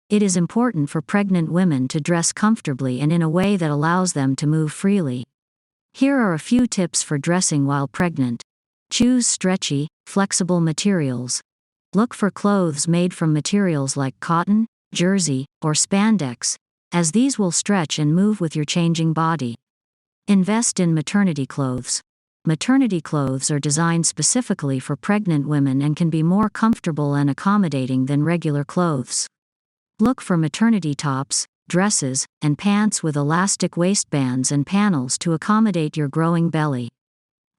It is important for pregnant women to dress comfortably and in a way that allows them to move freely. Here are a few tips for dressing while pregnant. Choose stretchy, flexible materials. Look for clothes made from materials like cotton, jersey, or spandex, as these will stretch and move with your changing body. Invest in maternity clothes. Maternity clothes are designed specifically for pregnant women and can be more comfortable and accommodating than regular clothes. Look for maternity tops, dresses, and pants with elastic waistbands and panels to accommodate your growing belly.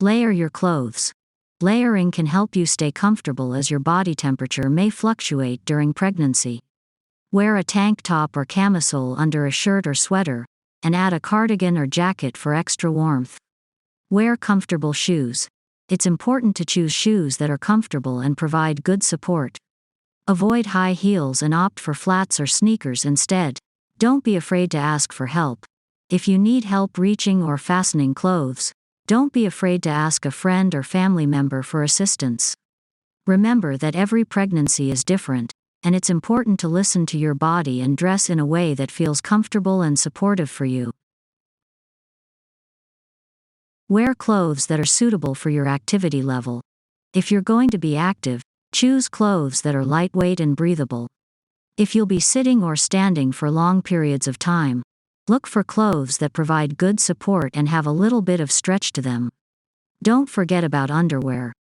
Layer your clothes. Layering can help you stay comfortable as your body temperature may fluctuate during pregnancy. Wear a tank top or camisole under a shirt or sweater, and add a cardigan or jacket for extra warmth. Wear comfortable shoes. It's important to choose shoes that are comfortable and provide good support. Avoid high heels and opt for flats or sneakers instead. Don't be afraid to ask for help. If you need help reaching or fastening clothes, don't be afraid to ask a friend or family member for assistance. Remember that every pregnancy is different, and it's important to listen to your body and dress in a way that feels comfortable and supportive for you. Wear clothes that are suitable for your activity level. If you're going to be active, choose clothes that are lightweight and breathable. If you'll be sitting or standing for long periods of time, look for clothes that provide good support and have a little bit of stretch to them. Don't forget about underwear.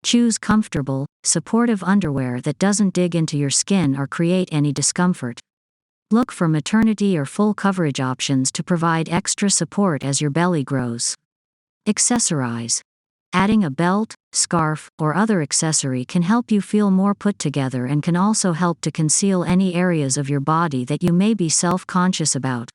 Choose comfortable, supportive underwear that doesn't dig into your skin or create any discomfort. Look for maternity or full coverage options to provide extra support as your belly grows. Accessorize. Adding a belt, scarf, or other accessory can help you feel more put together and can also help to conceal any areas of your body that you may be self-conscious about.